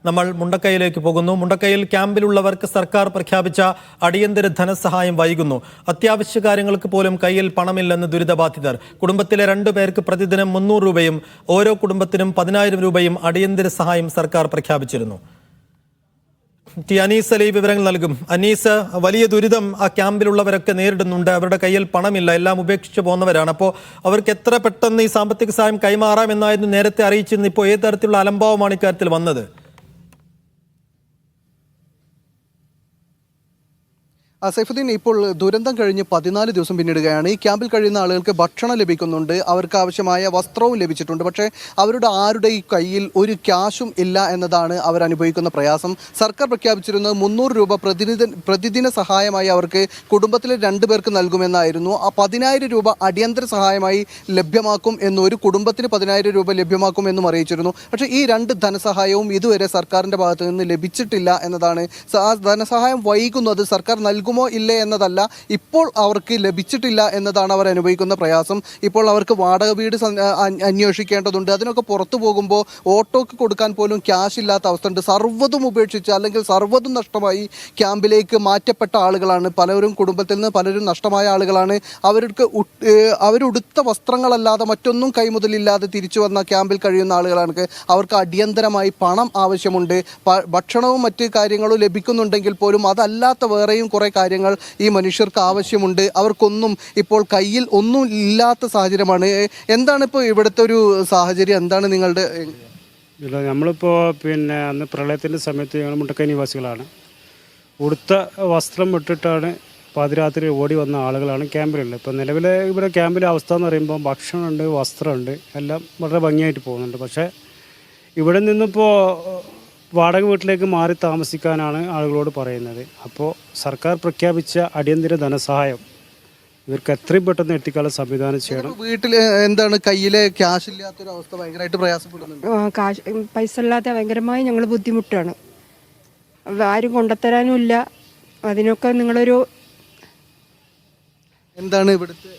നമ്മൾ മുണ്ടക്കൈയിലേക്ക് പോകുന്നു. മുണ്ടക്കൈയിൽ ക്യാമ്പിലുള്ളവർക്ക് സർക്കാർ പ്രഖ്യാപിച്ച അടിയന്തര ധനസഹായം വൈകുന്നു. അത്യാവശ്യ കാര്യങ്ങൾക്ക് പോലും കയ്യിൽ പണമില്ലെന്ന് ദുരിതബാധിതർ. കുടുംബത്തിലെ 2 പേർക്ക് പ്രതിദിനം 300 രൂപയും ഓരോ കുടുംബത്തിനും 10,000 രൂപയും അടിയന്തര സഹായം സർക്കാർ പ്രഖ്യാപിച്ചിരുന്നു. അനീസ് അലി വിവരങ്ങൾ നൽകും. അനീസ്, വലിയ ദുരിതം ആ ക്യാമ്പിലുള്ളവരൊക്കെ നേരിടുന്നുണ്ട്. അവരുടെ കയ്യിൽ പണമില്ല, എല്ലാം ഉപേക്ഷിച്ച് പോകുന്നവരാണ്. അപ്പോൾ അവർക്ക് എത്ര പെട്ടെന്ന് ഈ സാമ്പത്തിക സഹായം കൈമാറാമെന്നായിരുന്നു നേരത്തെ അറിയിച്ചിരുന്നു. ഇപ്പോൾ ഏത് തരത്തിലുള്ള അലംഭാവമാണ് ഇക്കാര്യത്തിൽ വന്നത്? സൈഫുദ്ദീൻ, ഇപ്പോൾ ദുരന്തം കഴിഞ്ഞ് 14 ദിവസം പിന്നിടുകയാണ്. ഈ ക്യാമ്പിൽ കഴിയുന്ന ആളുകൾക്ക് ഭക്ഷണം ലഭിക്കുന്നുണ്ട്, അവർക്ക് ആവശ്യമായ വസ്ത്രവും ലഭിച്ചിട്ടുണ്ട്. പക്ഷേ അവരുടെ ആരുടെ ഈ കയ്യിൽ ഒരു ക്യാഷും ഇല്ല എന്നതാണ് അവർ അനുഭവിക്കുന്ന പ്രയാസം. സർക്കാർ പ്രഖ്യാപിച്ചിരുന്നത് 300 രൂപ പ്രതിദിന സഹായമായി അവർക്ക് കുടുംബത്തിലെ 2 പേർക്ക് നൽകുമെന്നായിരുന്നു. ആ 10,000 രൂപ അടിയന്തര സഹായമായി ലഭ്യമാക്കും എന്നും, ഒരു കുടുംബത്തിന് 10,000 രൂപ ലഭ്യമാക്കും എന്നും അറിയിച്ചിരുന്നു. പക്ഷേ ഈ 2 ധനസഹായവും ഇതുവരെ സർക്കാരിൻ്റെ ഭാഗത്ത് നിന്ന് ലഭിച്ചിട്ടില്ല എന്നതാണ്. ധനസഹായം വൈകുന്നത് സർക്കാർ നൽകുമോ ഇല്ലേ എന്നതല്ല, ഇപ്പോൾ അവർക്ക് ലഭിച്ചിട്ടില്ല എന്നതാണ് അവർ അനുഭവിക്കുന്ന പ്രയാസം. ഇപ്പോൾ അവർക്ക് വാടക വീട് അന്വേഷിക്കേണ്ടതുണ്ട്. അതിനൊക്കെ പുറത്തു പോകുമ്പോൾ ഓട്ടോക്ക് കൊടുക്കാൻ പോലും ക്യാഷ് ഇല്ലാത്ത അവസ്ഥ ഉണ്ട്. സർവ്വതും ഉപേക്ഷിച്ച്, അല്ലെങ്കിൽ സർവ്വതും നഷ്ടമായി ക്യാമ്പിലേക്ക് മാറ്റപ്പെട്ട ആളുകളാണ് പലരും. കുടുംബത്തിൽ നിന്ന് പലരും നഷ്ടമായ ആളുകളാണ്. അവരുടുത്ത വസ്ത്രങ്ങളല്ലാതെ മറ്റൊന്നും കൈമുതലില്ലാതെ തിരിച്ചു വന്ന ക്യാമ്പിൽ കഴിയുന്ന ആളുകളാണ്. അവർക്ക് അടിയന്തരമായി പണം ആവശ്യമുണ്ട്. ഭക്ഷണവും മറ്റ് കാര്യങ്ങളും ലഭിക്കുന്നുണ്ടെങ്കിൽ പോലും അതല്ലാത്ത വേറെയും കുറേ കാര്യങ്ങൾ ഈ മനുഷ്യർക്ക് ആവശ്യമുണ്ട്. അവർക്കൊന്നും ഇപ്പോൾ കയ്യിൽ ഒന്നും ഇല്ലാത്ത സാഹചര്യമാണ്. എന്താണ് ഇപ്പോൾ ഇവിടുത്തെ ഒരു സാഹചര്യം? എന്താണ് നിങ്ങളുടെ? നമ്മളിപ്പോൾ അന്ന് പ്രളയത്തിൻ്റെ സമയത്ത് ഞങ്ങൾ മുണ്ടക്കൈ നിവാസികളാണ്. ഉടുത്ത വസ്ത്രം ഇട്ടിട്ടാണ് പാതിരാത്രി ഓടി വന്ന ആളുകളാണ് ക്യാമ്പിലുള്ളത്. ഇപ്പോൾ നിലവിലെ ഇവിടെ ക്യാമ്പിലെ അവസ്ഥ എന്ന് പറയുമ്പോൾ ഭക്ഷണമുണ്ട്, വസ്ത്രമുണ്ട്, എല്ലാം വളരെ ഭംഗിയായിട്ട് പോകുന്നുണ്ട്. പക്ഷേ ഇവിടെ നിന്നിപ്പോൾ വാടക വീട്ടിലേക്ക് മാറി താമസിക്കാനാണ് ആളുകളോട് പറയുന്നത്. അപ്പോൾ സർക്കാർ പ്രഖ്യാപിച്ച അടിയന്തര ധനസഹായം ഇവർക്ക് എത്രയും പെട്ടെന്ന് എത്തിക്കാനുള്ള സംവിധാനം ചെയ്യണം. വീട്ടിൽ എന്താണ് കയ്യിലെ ക്യാഷ് ഇല്ലാത്തൊരു അവസ്ഥ ഭയങ്കരമായിട്ട് പ്രയാസപ്പെടുന്നുണ്ട്. പൈസ ഇല്ലാതെ ഭയങ്കരമായി ഞങ്ങൾ ബുദ്ധിമുട്ടാണ്. ആരും കൊണ്ടുത്തരാനും ഇല്ല. അതിനൊക്കെ നിങ്ങളൊരു എന്താണ് ഇവിടുത്തെ?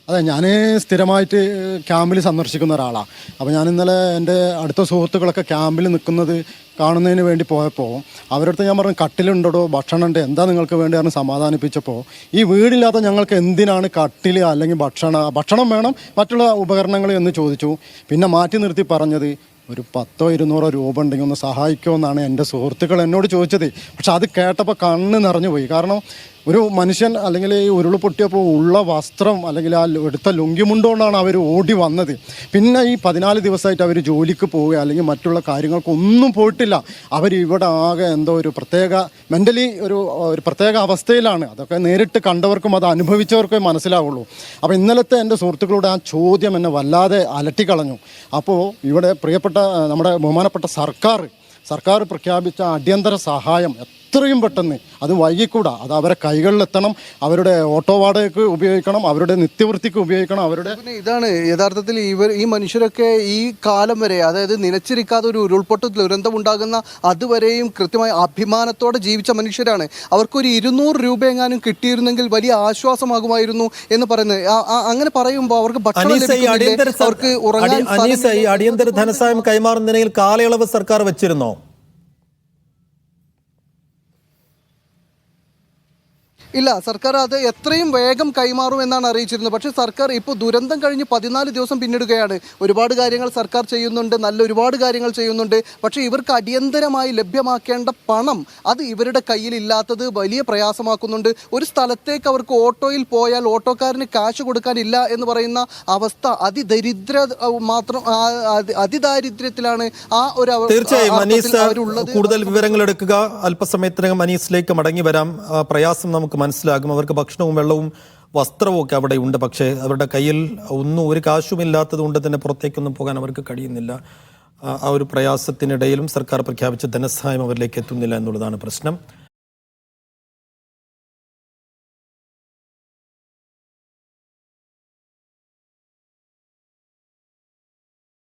അതെ, ഞാൻ സ്ഥിരമായിട്ട് ക്യാമ്പിൽ സന്ദർശിക്കുന്ന ഒരാളാണ്. അപ്പോൾ ഞാൻ ഇന്നലെ എൻ്റെ അടുത്ത സുഹൃത്തുക്കളൊക്കെ ക്യാമ്പിൽ നിൽക്കുന്നത് കാണുന്നതിന് വേണ്ടി പോയപ്പോൾ അവരടുത്ത് ഞാൻ പറഞ്ഞു, കട്ടിലുണ്ടോ, ഭക്ഷണം ഉണ്ട്, എന്താ നിങ്ങൾക്ക് വേണ്ടി പറഞ്ഞ് സമാധാനിപ്പിച്ചപ്പോൾ, ഈ വീടില്ലാത്ത ഞങ്ങൾക്ക് എന്തിനാണ് കട്ടിൽ അല്ലെങ്കിൽ ഭക്ഷണം വേണം, മറ്റുള്ള ഉപകരണങ്ങൾ എന്ന് ചോദിച്ചു. പിന്നെ മാറ്റി നിർത്തി പറഞ്ഞത്, ഒരു 100-200 രൂപ ഉണ്ടെങ്കിൽ ഒന്ന് സഹായിക്കുമെന്നാണ് എൻ്റെ സുഹൃത്തുക്കൾ എന്നോട് ചോദിച്ചത്. പക്ഷെ അത് കേട്ടപ്പോൾ കണ്ണ് നിറഞ്ഞു പോയി. കാരണം ഒരു മനുഷ്യൻ അല്ലെങ്കിൽ ഈ ഉരുൾ പൊട്ടിയപ്പോൾ ഉള്ള വസ്ത്രം അല്ലെങ്കിൽ ആ എടുത്ത ലുങ്കിമുണ്ടോണ്ടാണ് അവർ ഓടി വന്നത്. പിന്നെ ഈ 14 ദിവസമായിട്ട് അവർ ജോലിക്ക് പോവുക അല്ലെങ്കിൽ മറ്റുള്ള കാര്യങ്ങൾക്കൊന്നും പോയിട്ടില്ല. ഇവിടെ ആകെ എന്തോ ഒരു പ്രത്യേക മെൻ്റലി ഒരു പ്രത്യേക അവസ്ഥയിലാണ്. അതൊക്കെ നേരിട്ട് കണ്ടവർക്കും അത് അനുഭവിച്ചവർക്കേ മനസ്സിലാവുള്ളൂ. അപ്പോൾ ഇന്നലത്തെ എൻ്റെ സുഹൃത്തുക്കളോട് ആ ചോദ്യം എന്നെ വല്ലാതെ അലട്ടിക്കളഞ്ഞു. അപ്പോൾ ഇവിടെ പ്രിയപ്പെട്ട നമ്മുടെ ബഹുമാനപ്പെട്ട സർക്കാർ പ്രഖ്യാപിച്ച അടിയന്തര സഹായം എത്രയും പെട്ടെന്ന്, അത് വൈകിക്കൂടാ, അത് അവരെ കൈകളിലെത്തണം. അവരുടെ ഓട്ടോ വാടകയ്ക്ക് ഉപയോഗിക്കണം, അവരുടെ നിത്യവൃത്തിക്ക് ഉപയോഗിക്കണം. ഇതാണ് യഥാർത്ഥത്തിൽ ഈ മനുഷ്യരൊക്കെ ഈ കാലം വരെ, അതായത് നിലച്ചിരിക്കാതെ ഒരു ഉരുൾപൊട്ടൽ ദുരന്തം ഉണ്ടാകുന്ന അതുവരെയും കൃത്യമായി അഭിമാനത്തോടെ ജീവിച്ച മനുഷ്യരാണ്. അവർക്കൊരു 200 രൂപ എങ്ങാനും കിട്ടിയിരുന്നെങ്കിൽ വലിയ ആശ്വാസമാകുമായിരുന്നു എന്ന് പറയുന്നത്. അങ്ങനെ പറയുമ്പോൾ അവർക്ക് അവർക്ക് ഉറങ്ങാൻ. ഈ അടിയന്തര ധനസഹായം കൈമാറുന്നതിൽ കാലയളവ് സർക്കാർ വെച്ചിരുന്നോ? ഇല്ല, സർക്കാർ അത് എത്രയും വേഗം കൈമാറും എന്നാണ് അറിയിച്ചിരുന്നത്. പക്ഷേ സർക്കാർ ഇപ്പോൾ ദുരന്തം കഴിഞ്ഞ് 14 ദിവസം പിന്നിടുകയാണ്. ഒരുപാട് കാര്യങ്ങൾ സർക്കാർ ചെയ്യുന്നുണ്ട്, ഒരുപാട് കാര്യങ്ങൾ ചെയ്യുന്നുണ്ട്. പക്ഷേ ഇവർക്ക് അടിയന്തരമായി ലഭ്യമാക്കേണ്ട പണം അത് ഇവരുടെ കയ്യിലില്ലാത്തത് വലിയ പ്രയാസമാക്കുന്നുണ്ട്. ഒരു സ്ഥലത്തേക്ക് അവർക്ക് ഓട്ടോയിൽ പോയാൽ ഓട്ടോക്കാരന് കാശ് കൊടുക്കാനില്ല എന്ന് പറയുന്ന അവസ്ഥ അതിദാരിദ്ര്യത്തിലാണ് ആ ഒരു. തീർച്ചയായും മനീസ്, കൂടുതൽ വിവരങ്ങൾ എടുക്കുക. അല്പസമയത്തിനകം മനീസിലേക്ക് മടങ്ങി വരാം. പ്രയാസം നമുക്ക് മനസ്സിലാകും. അവർക്ക് ഭക്ഷണവും വെള്ളവും വസ്ത്രവും ഒക്കെ അവിടെ ഉണ്ട്. പക്ഷേ അവരുടെ കയ്യിൽ ഒരു കാശുമില്ലാത്തത് കൊണ്ട് തന്നെ പുറത്തേക്കൊന്നും പോകാൻ അവർക്ക് കഴിയുന്നില്ല. ആ ഒരു പ്രയാസത്തിനിടയിലും സർക്കാർ പ്രഖ്യാപിച്ച ധനസഹായം അവരിലേക്ക് എത്തുന്നില്ല എന്നുള്ളതാണ് പ്രശ്നം.